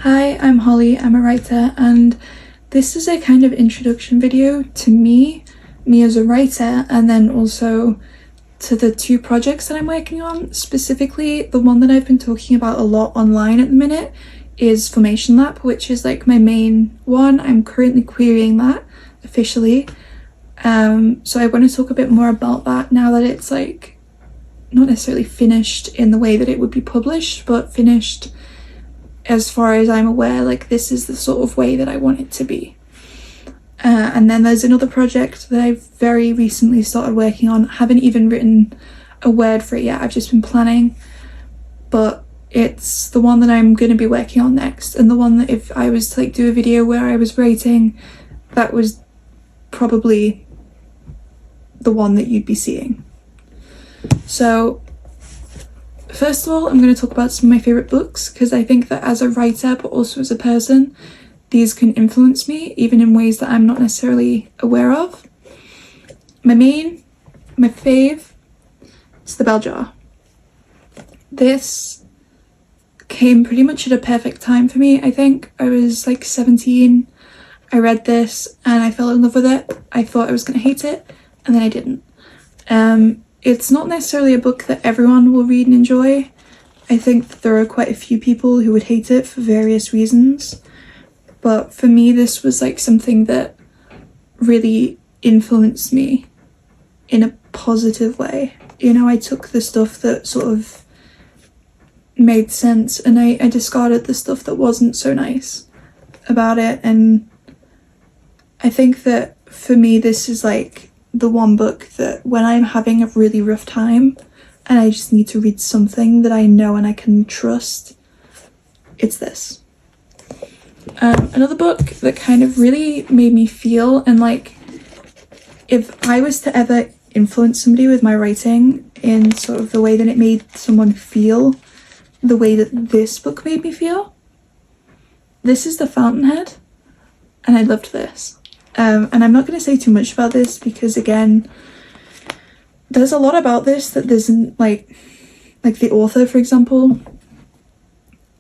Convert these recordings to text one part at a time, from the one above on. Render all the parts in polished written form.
Hi, I'm Holly, I'm a writer, and this is a kind of introduction video to me as a writer, and then also to the two projects that I'm working on. Specifically, the one that I've been talking about a lot online at the minute is Formation Lab, which is like my main one. I'm currently querying that officially. So I want to talk a bit more about that now that it's like not necessarily finished in the way that it would be published, but finished as far as I'm aware. Like, this is the sort of way that I want it to be. And then there's another project that I've very recently started working on. Haven't even written a word for it yet, I've just been planning, but it's the one that I'm going to be working on next, and the one that if I was to like do a video where I was rating, that was probably the one that you'd be seeing. So first of all, I'm going to talk about some of my favourite books, because I think that as a writer, but also as a person, these can influence me, even in ways that I'm not necessarily aware of. My fave is The Bell Jar. This came pretty much at a perfect time for me, I think. I was like 17, I read this, and I fell in love with it. I thought I was going to hate it, and then I didn't. It's not necessarily a book that everyone will read and enjoy. I think that there are quite a few people who would hate it for various reasons. But for me, this was like something that really influenced me in a positive way. You know, I took the stuff that sort of made sense, and I discarded the stuff that wasn't so nice about it. And I think that for me, this is like the one book that when I'm having a really rough time and I just need to read something that I know and I can trust, it's this. Another book that kind of really made me feel, and like if I was to ever influence somebody with my writing in sort of the way that it made someone feel, the way that this book made me feel, this is The Fountainhead, and I loved this. And I'm not going to say too much about this because, again, there's a lot about this that isn't like the author, for example.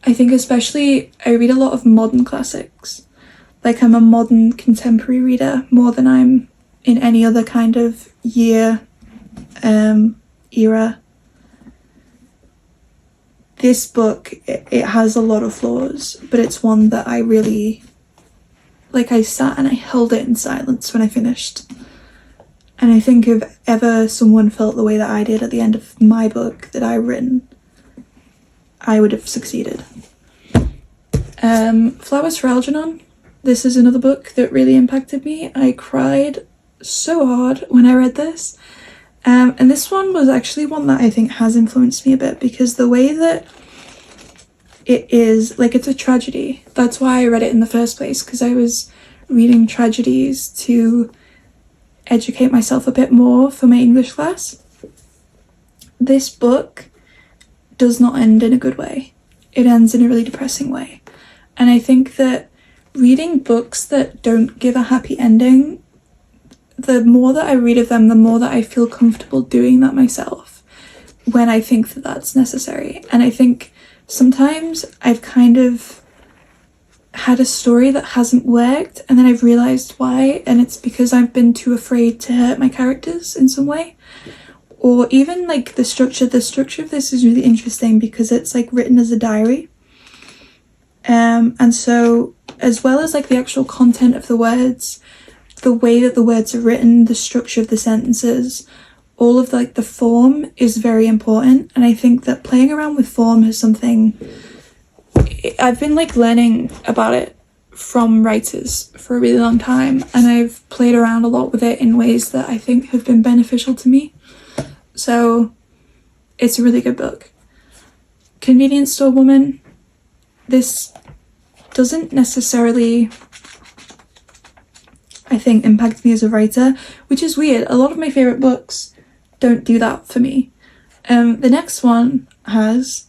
I think especially I read a lot of modern classics. Like, I'm a modern contemporary reader more than I'm in any other kind of era. This book, it has a lot of flaws, but it's one that I really, like, I sat and I held it in silence when I finished. And I think if ever someone felt the way that I did at the end of my book that I've written, I would have succeeded. Flowers for Algernon. This is another book that really impacted me. I cried so hard when I read this. And this one was actually one that I think has influenced me a bit, because the way that it is, like, it's a tragedy. That's why I read it in the first place, because I was reading tragedies to educate myself a bit more for my English class. This book does not end in a good way. It ends in a really depressing way. And I think that reading books that don't give a happy ending, the more that I read of them, the more that I feel comfortable doing that myself when I think that that's necessary. And I think sometimes I've kind of had a story that hasn't worked, and then I've realised why, and it's because I've been too afraid to hurt my characters in some way. Or even like the structure of this is really interesting because it's like written as a diary. And so, as well as like the actual content of the words, the way that the words are written, the structure of the sentences, all of the form is very important. And I think that playing around with form is something I've been like learning about it from writers for a really long time, and I've played around a lot with it in ways that I think have been beneficial to me. So it's a really good book. Convenience Store Woman. This doesn't necessarily, I think, impact me as a writer, which is weird. A lot of my favourite books don't do that for me. The next one has,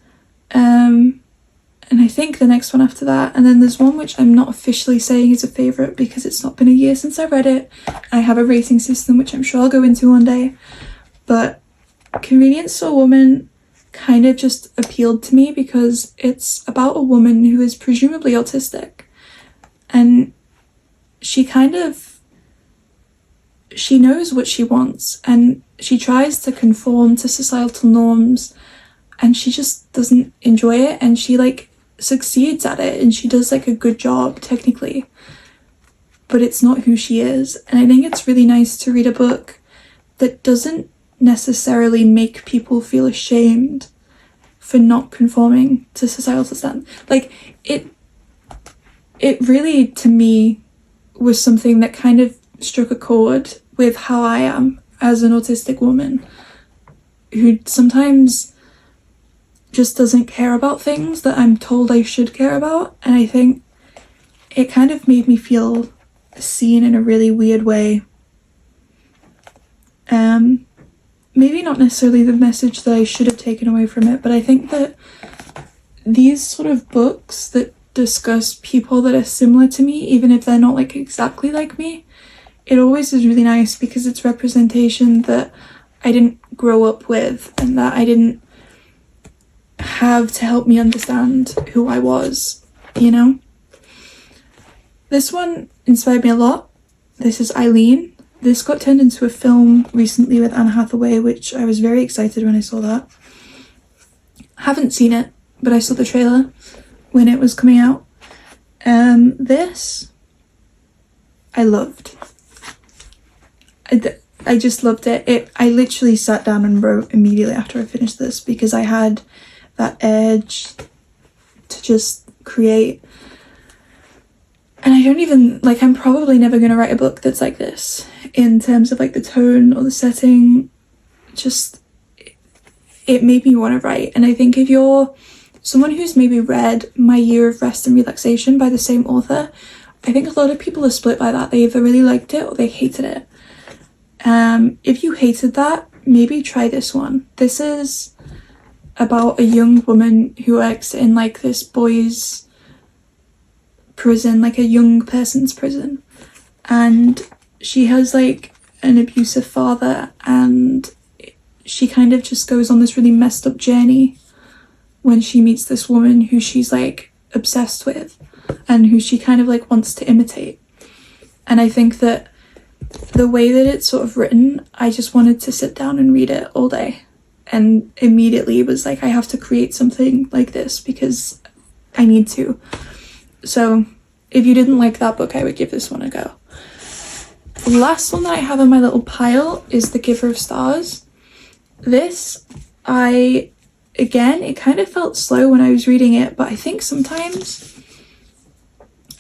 and I think the next one after that, and then there's one which I'm not officially saying is a favourite because it's not been a year since I read it. I have a rating system which I'm sure I'll go into one day, but Convenience Store Woman kind of just appealed to me because it's about a woman who is presumably autistic, and she knows what she wants, and she tries to conform to societal norms, and she just doesn't enjoy it, and she like succeeds at it, and she does like a good job technically, but it's not who she is. And I think it's really nice to read a book that doesn't necessarily make people feel ashamed for not conforming to societal standards. Like it really, to me, was something that kind of struck a chord with how I am as an autistic woman who sometimes just doesn't care about things that I'm told I should care about. And I think it kind of made me feel seen in a really weird way. Maybe not necessarily the message that I should have taken away from it, but I think that these sort of books that discuss people that are similar to me, even if they're not like exactly like me, it always is really nice because it's representation that I didn't grow up with and that I didn't have to help me understand who I was, you know? This one inspired me a lot. This is Eileen. This got turned into a film recently with Anne Hathaway, which I was very excited when I saw that. Haven't seen it, but I saw the trailer when it was coming out. This I loved. I just loved it. I literally sat down and wrote immediately after I finished this because I had that urge to just create. And I don't even, like, I'm probably never going to write a book that's like this in terms of like the tone or the setting. Just, it made me want to write. And I think if you're someone who's maybe read My Year of Rest and Relaxation by the same author, I think a lot of people are split by that. They either really liked it or they hated it. If you hated that, maybe try this one. This is about a young woman who works in like this boys' prison, like a young person's prison, and she has like an abusive father, and she kind of just goes on this really messed up journey when she meets this woman who she's like obsessed with and who she kind of like wants to imitate. And I think that the way that it's sort of written, I just wanted to sit down and read it all day, and immediately was like, I have to create something like this because I need to. So if you didn't like that book, I would give this one a go. The last one that I have in my little pile is The Giver of Stars. This, again, it kind of felt slow when I was reading it, but I think sometimes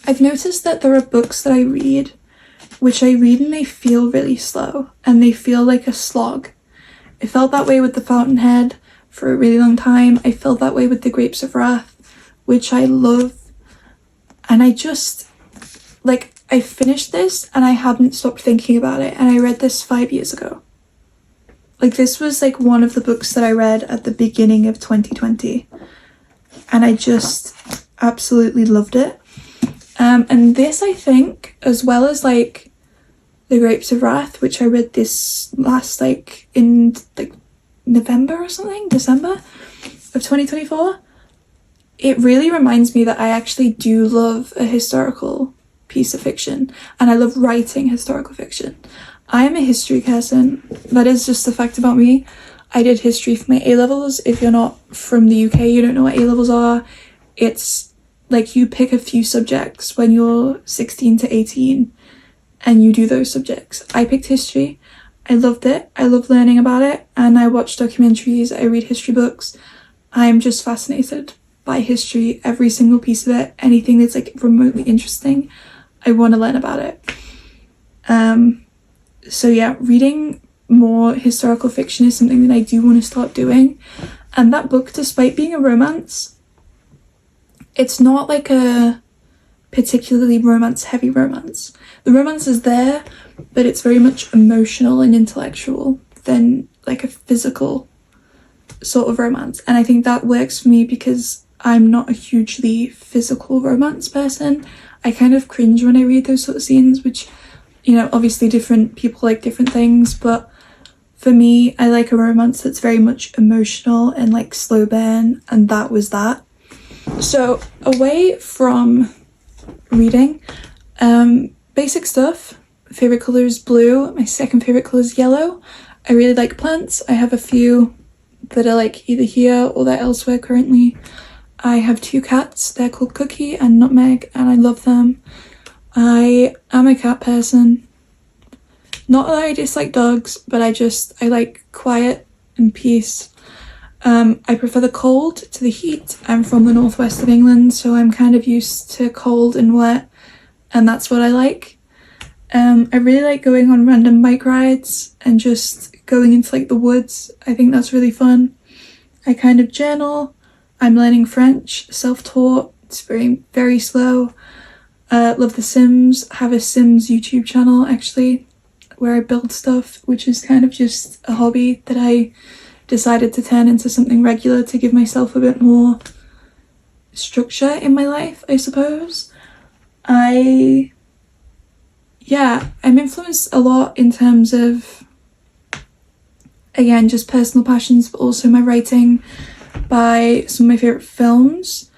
I've noticed that there are books that I read which I read and they feel really slow and they feel like a slog. I felt that way with The Fountainhead for a really long time. I felt that way with The Grapes of Wrath, which I love. And I just, like, I finished this and I haven't stopped thinking about it. And I read this 5 years ago. Like, this was like one of the books that I read at the beginning of 2020. And I just absolutely loved it. And this, I think, as well as like The Grapes of Wrath, which I read this last like in like November or something, December of 2024, it really reminds me that I actually do love a historical piece of fiction, and I love writing historical fiction. I am a history person. That is just a fact about me. I did history for my A-levels. If you're not from the UK, you don't know what A-levels are. It's like you pick a few subjects when you're 16 to 18 and you do those subjects. I picked history. I loved it. I love learning about it, and I watch documentaries. I read history books. I'm just fascinated by history, every single piece of it. Anything that's like remotely interesting, I want to learn about it. So yeah, reading more historical fiction is something that I do want to start doing. And that book, despite being a romance, it's not like a particularly romance-heavy romance. The romance is there, but it's very much emotional and intellectual than like a physical sort of romance. And I think that works for me because I'm not a hugely physical romance person. I kind of cringe when I read those sort of scenes, which, you know, obviously different people like different things, but for me, I like a romance that's very much emotional and like slow burn, and that was that. So away from reading, basic stuff. Favorite color is blue. My second favorite color is yellow. I really like plants. I have a few that are like either here or they're elsewhere currently. I have 2 cats. They're called Cookie and Nutmeg, and I love them. I am a cat person. Not that I dislike dogs, but I like quiet and peace. I prefer the cold to the heat. I'm from the northwest of England, so I'm kind of used to cold and wet, and that's what I like. I really like going on random bike rides and just going into like the woods. I think that's really fun. I kind of journal. I'm learning French, self-taught. It's very, very slow. Love The Sims. Have a Sims YouTube channel actually, where I build stuff, which is kind of just a hobby that I decided to turn into something regular to give myself a bit more structure in my life, I suppose. I'm influenced a lot in terms of, again, just personal passions, but also my writing by some of my favourite films.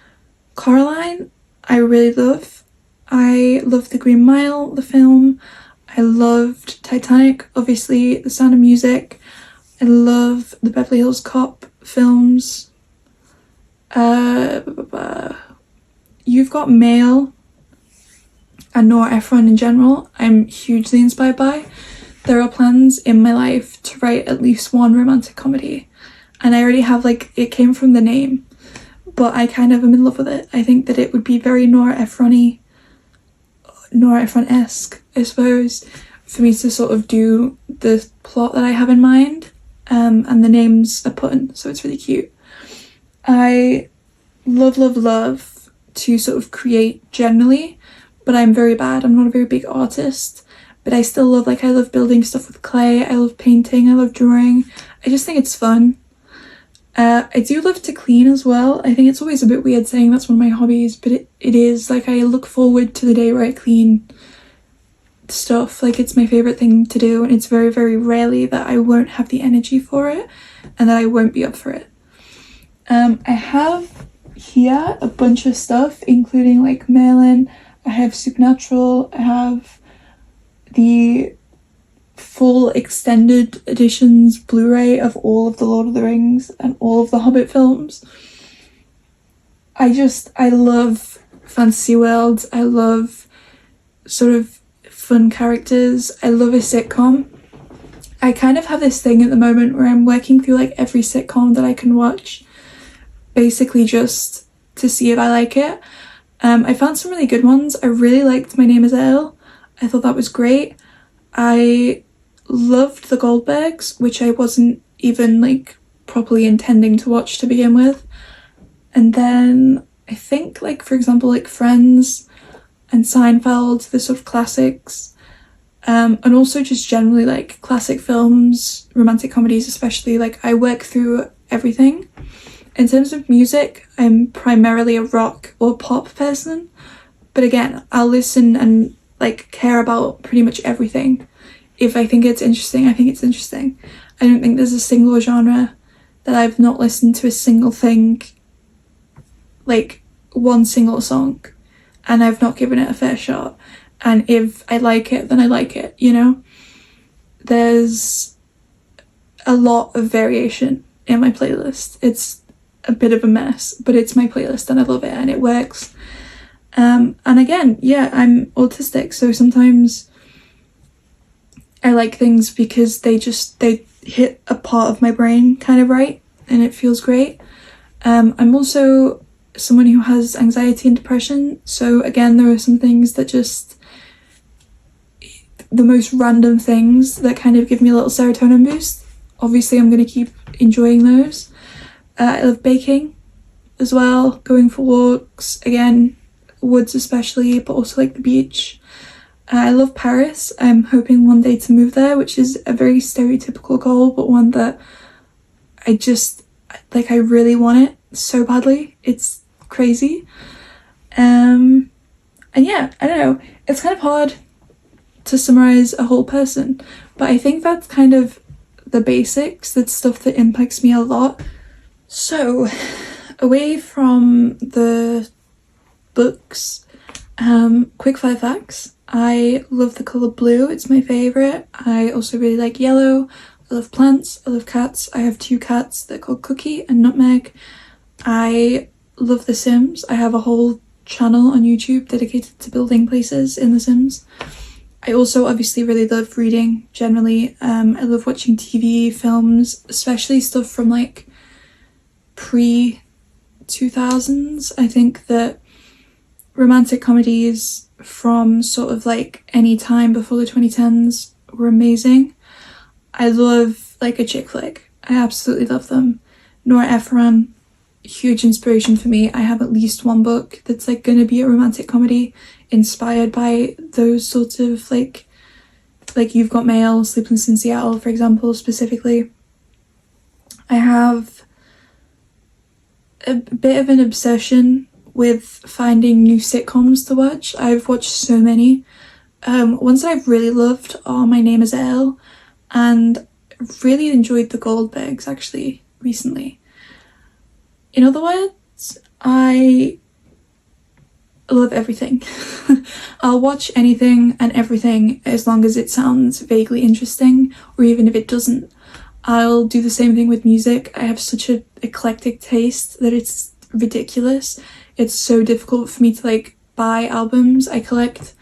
Coraline, I really love. I love The Green Mile, the film. I loved Titanic, obviously, The Sound of Music. I love the Beverly Hills Cop films. You've Got Mail and Nora Ephron in general, I'm hugely inspired by. There are plans in my life to write at least one romantic comedy, and I already have, like, it came from the name, but I kind of am in love with it. I think that it would be very Nora Ephron-esque, I suppose, for me to sort of do the plot that I have in mind, and the names are put in, so it's really cute. I love to sort of create generally, but I'm very bad. I'm not a very big artist, but I still love, like, I love building stuff with clay. I love painting. I love drawing. I just think it's fun. I do love to clean as well. I think it's always a bit weird saying that's one of my hobbies, but it is. Like, I look forward to the day where I clean stuff. Like, it's my favorite thing to do, and it's very, very rarely that I won't have the energy for it and that I won't be up for it. I have here a bunch of stuff, including like Merlin. I have Supernatural. I have the full extended editions Blu-ray of all of the Lord of the Rings and all of the Hobbit films. I love fantasy worlds. I love sort of fun characters. I love a sitcom. I kind of have this thing at the moment where I'm working through like every sitcom that I can watch, basically just to see if I like it. I found some really good ones. I really liked My Name is Earl. I thought that was great. I loved The Goldbergs, which I wasn't even like properly intending to watch to begin with. And then I think, like, for example, like Friends and Seinfeld, the sort of classics, and also just generally like classic films, romantic comedies especially. Like, I work through everything. In terms of music, I'm primarily a rock or pop person, but again, I'll listen and like care about pretty much everything. If I think it's interesting, I think it's interesting. I don't think there's a single genre that I've not listened to a single thing, like one single song, and I've not given it a fair shot. And if I like it, then I like it, you know? There's a lot of variation in my playlist. It's a bit of a mess, but it's my playlist and I love it and it works. And again, yeah, I'm autistic, so sometimes I like things because they hit a part of my brain kind of right, and it feels great. I'm also someone who has anxiety and depression, so again, there are some things that just, the most random things that kind of give me a little serotonin boost. Obviously, I'm going to keep enjoying those. I love baking as well, going for walks, again, woods especially, but also like the beach. I love Paris. I'm hoping one day to move there, which is a very stereotypical goal, but one that I really want it so badly. It's crazy. And yeah, I don't know. It's kind of hard to summarize a whole person, but I think that's kind of the basics. That's stuff that impacts me a lot. So, away from the books, quickfire facts. I love the colour blue, it's my favourite. I also really like yellow. I love plants, I love cats. I have 2 cats, they're called Cookie and Nutmeg. I love The Sims. I have a whole channel on YouTube dedicated to building places in The Sims. I also obviously really love reading generally. I love watching TV, films, especially stuff from like pre-2000s. I think that romantic comedies from sort of like any time before the 2010s were amazing. I love like a chick flick. I absolutely love them. Nora Ephron, huge inspiration for me. I have at least one book that's like going to be a romantic comedy inspired by those sorts of like You've Got Mail, Sleepless in Seattle, for example, specifically. I have a bit of an obsession with finding new sitcoms to watch. I've watched so many. Ones that I've really loved are My Name is Earl, and really enjoyed The Goldbergs actually recently. In other words, I love everything. I'll watch anything and everything as long as it sounds vaguely interesting, or even if it doesn't. I'll do the same thing with music. I have such an eclectic taste that it's ridiculous. It's so difficult for me to like buy albums. I collect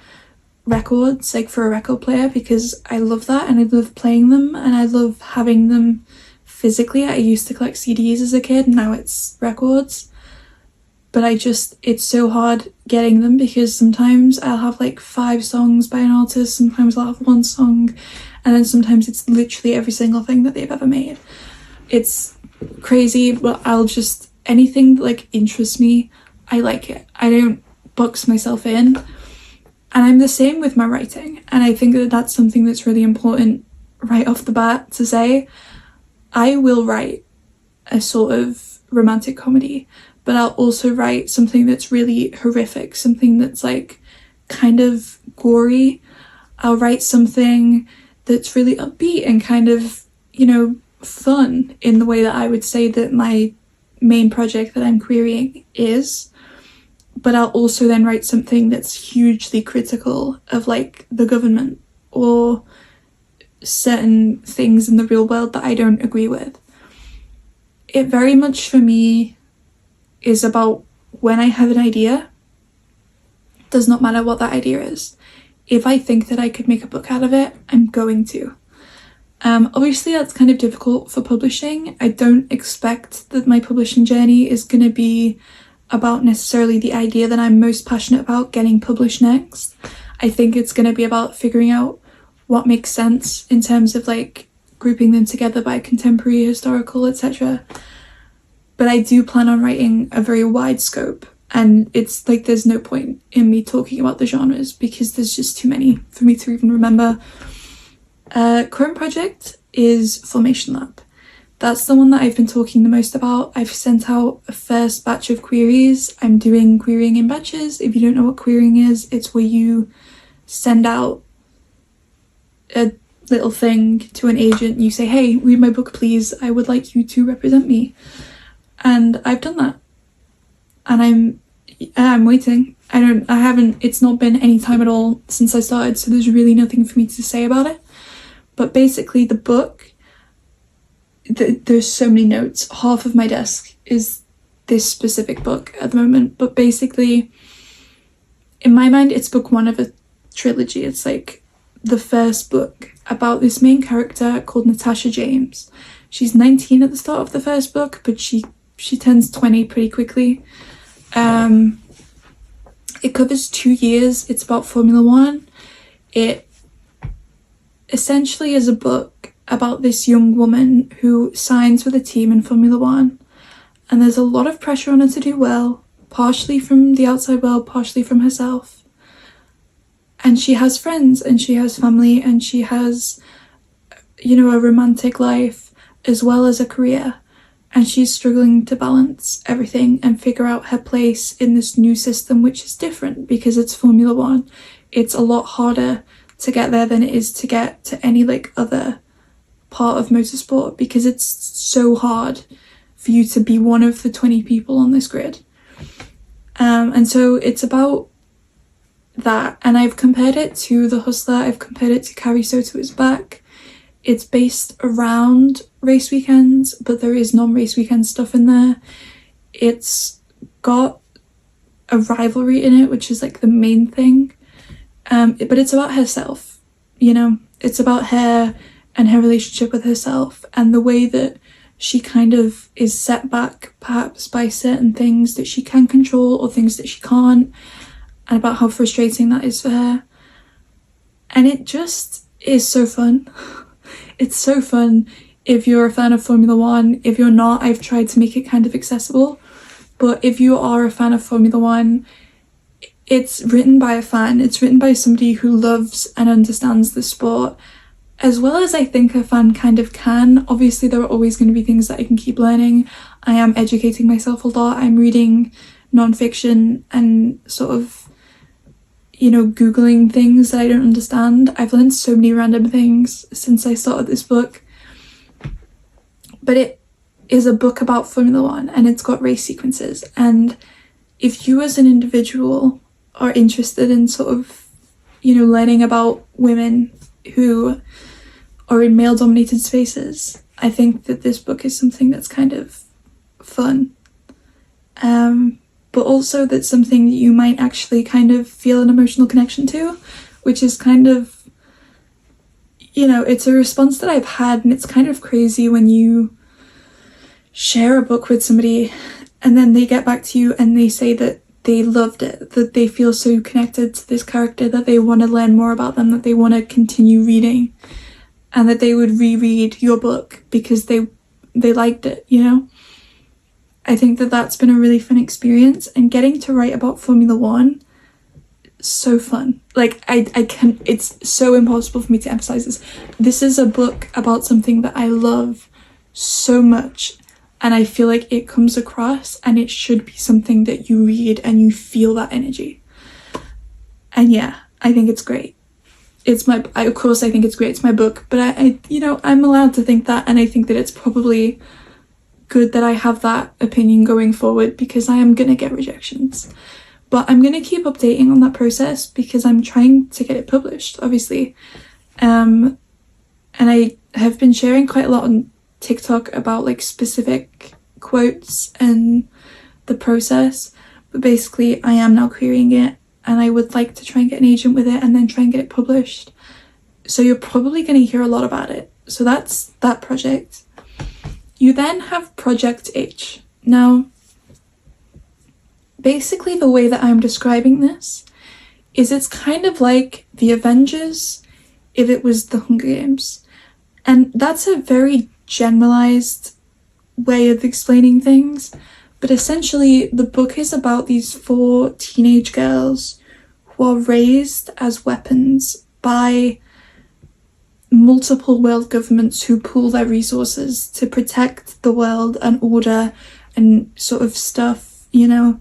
records like for a record player because I love that and I love playing them and I love having them physically. I used to collect CDs as a kid, now it's records. But it's so hard getting them because sometimes I'll have like 5 songs by an artist, sometimes I'll have 1 song, and then sometimes it's literally every single thing that they've ever made. It's crazy, but anything that like interests me, I like it. I don't box myself in. And I'm the same with my writing. And I think that that's something that's really important right off the bat to say. I will write a sort of romantic comedy, but I'll also write something that's really horrific, something that's like kind of gory. I'll write something that's really upbeat and kind of, fun in the way that I would say that my main project that I'm querying is. But I'll also then write something that's hugely critical of like the government or certain things in the real world that I don't agree with. It very much for me is about when I have an idea, does not matter what that idea is. If I think that I could make a book out of it, I'm going to. Obviously that's kind of difficult for publishing. I don't expect that my publishing journey is going to be about necessarily the idea that I'm most passionate about getting published next. I think it's going to be about figuring out what makes sense in terms of like grouping them together by contemporary, historical, etc. But I do plan on writing a very wide scope, and it's like there's no point in me talking about the genres because there's just too many for me to even remember. Current project is Formation Lab. That's the one that I've been talking the most about. I've sent out a first batch of queries. I'm doing querying in batches. If you don't know what querying is, it's where you send out a little thing to an agent. You say, hey, read my book, please. I would like you to represent me. And I've done that. And I'm waiting. It's not been any time at all since I started, so there's really nothing for me to say about it. But basically the book, there's so many notes. Half of my desk is this specific book at the moment. But basically, in my mind, it's book 1 of a trilogy. It's like the first book about this main character called Natasha James. She's 19 at the start of the first book, but she turns 20 pretty quickly. It covers 2 years. It's about Formula One. It essentially is a book about this young woman who signs with a team in Formula One, and there's a lot of pressure on her to do well, partially from the outside world, partially from herself. And she has friends and she has family and she has, a romantic life as well as a career, and she's struggling to balance everything and figure out her place in this new system, which is different because it's Formula One. It's a lot harder to get there than it is to get to any other part of motorsport because it's so hard for you to be one of the 20 people on this grid. And so it's about that, and I've compared it to The Hustler, I've compared it to Carrie Soto Is Back. It's based around race weekends, but there is non-race weekend stuff in there. It's got a rivalry in it, which is like the main thing, but it's about herself, you know? It's about her and her relationship with herself, and the way that she kind of is set back perhaps by certain things that she can control or things that she can't, and about how frustrating that is for her. And it just is so fun. It's so fun if you're a fan of Formula One. If you're not, I've tried to make it kind of accessible. But if you are a fan of Formula One, it's written by a fan. It's written by somebody who loves and understands the sport, as well as I think a fan kind of can. Obviously, there are always going to be things that I can keep learning. I am educating myself a lot. I'm reading non-fiction and sort of, you know, Googling things that I don't understand. I've learned so many random things since I started this book. But it is a book about Formula One, and it's got race sequences. And if you as an individual are interested in sort of, you know, learning about women who are in male-dominated spaces, I think that this book is something that's kind of fun. But also that's something that you might actually kind of feel an emotional connection to, which is kind of, you know, it's a response that I've had, and it's kind of crazy when you share a book with somebody and then they get back to you and they say that they loved it, that they feel so connected to this character, that they want to learn more about them, that they want to continue reading, and that they would reread your book because they liked it, you know? I think that that's been a really fun experience, and getting to write about Formula One, so fun. Like, I can, it's so impossible for me to emphasize this. This is a book about something that I love so much, and I feel like it comes across, and it should be something that you read and you feel that energy. And yeah, I think it's great. Of course I think it's great, it's my book, but I you know, I'm allowed to think that, and I think that it's probably good that I have that opinion going forward, because I am gonna get rejections. But I'm gonna keep updating on that process because I'm trying to get it published, obviously. And I have been sharing quite a lot on TikTok about like specific quotes and the process, but basically I am now querying it, and I would like to try and get an agent with it and then try and get it published. So you're probably going to hear a lot about it. So that's that project. You then have Project H. Now, basically the way that I'm describing this is it's kind of like the Avengers if it was the Hunger Games. And that's a very generalized way of explaining things, but essentially the book is about these 4 teenage girls who are raised as weapons by multiple world governments who pool their resources to protect the world and order and sort of stuff, you know,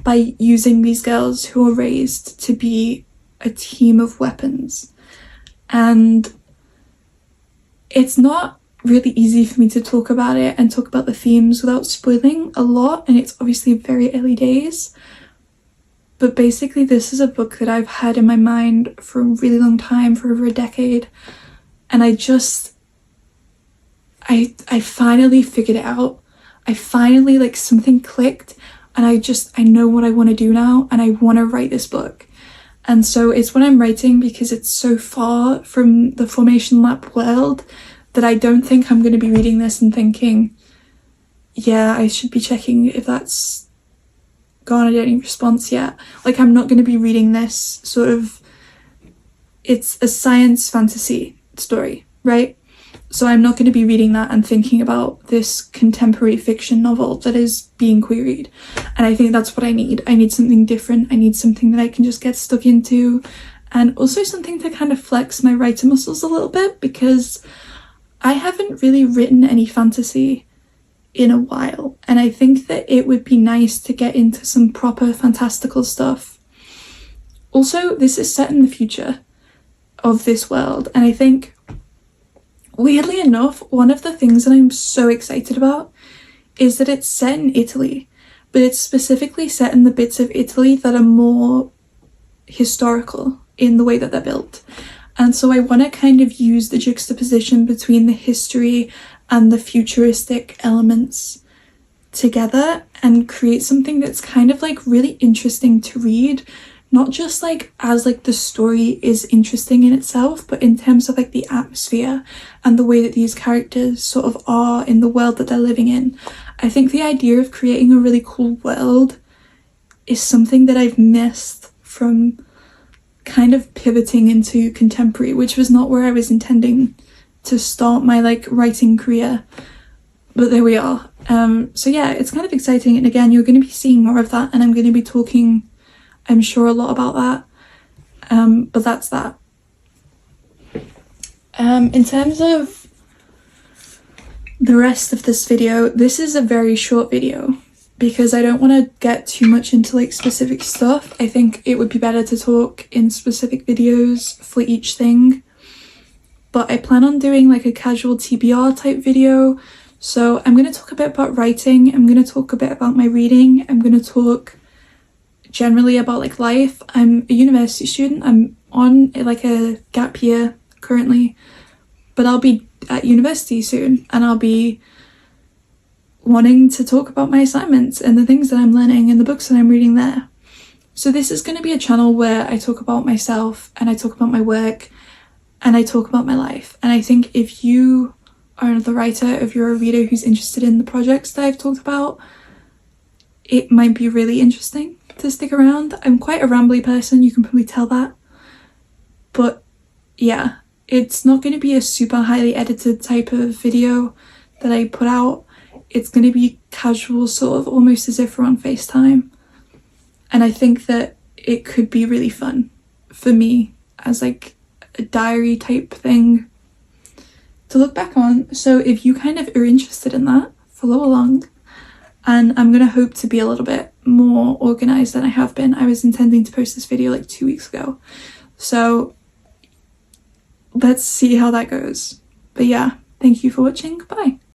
by using these girls who are raised to be a team of weapons. And it's not really easy for me to talk about it and talk about the themes without spoiling a lot, and it's obviously very early days, but basically this is a book that I've had in my mind for a really long time, for over a decade, and I finally figured it out. I finally, like, something clicked, and I know what I want to do now, and I want to write this book. And so it's what I'm writing because it's so far from the Formation Lab world that I don't think I'm going to be reading this and thinking, yeah, I should be checking if that's garnered any response yet. Like, I'm not going to be reading this sort of, it's a science fantasy story, right? So I'm not going to be reading that and thinking about this contemporary fiction novel that is being queried. And I think that's what I need. I need something different. I need something that I can just get stuck into, and also something to kind of flex my writer muscles a little bit, because I haven't really written any fantasy in a while, and I think that it would be nice to get into some proper fantastical stuff. Also, this is set in the future of this world, and I think weirdly enough, one of the things that I'm so excited about is that it's set in Italy, but it's specifically set in the bits of Italy that are more historical in the way that they're built. And so I want to kind of use the juxtaposition between the history and the futuristic elements together and create something that's kind of like really interesting to read, not just like as like the story is interesting in itself, but in terms of like the atmosphere and the way that these characters sort of are in the world that they're living in. I think the idea of creating a really cool world is something that I've missed from kind of pivoting into contemporary, which was not where I was intending to start my like writing career, but there we are. So yeah, it's kind of exciting, and again, you're going to be seeing more of that, and I'm going to be talking, I'm sure, a lot about that. But that's that. In terms of the rest of this video, this is a very short video because I don't want to get too much into like specific stuff. I think it would be better to talk in specific videos for each thing. But I plan on doing like a casual TBR type video. So I'm going to talk a bit about writing. I'm going to talk a bit about my reading. I'm going to talk generally about like life. I'm a university student. I'm on like a gap year currently, but I'll be at university soon, and I'll be wanting to talk about my assignments and the things that I'm learning and the books that I'm reading there. So this is going to be a channel where I talk about myself and I talk about my work and I talk about my life. And I think if you are another writer, if you're a reader who's interested in the projects that I've talked about, it might be really interesting to stick around. I'm quite a rambly person, you can probably tell that. But yeah, it's not going to be a super highly edited type of video that I put out. It's going to be casual, sort of almost as if we're on FaceTime. And I think that it could be really fun for me as like a diary type thing to look back on. So if you kind of are interested in that, follow along. And I'm going to hope to be a little bit more organized than I have been. I was intending to post this video like 2 weeks ago. So let's see how that goes. But yeah, thank you for watching. Bye.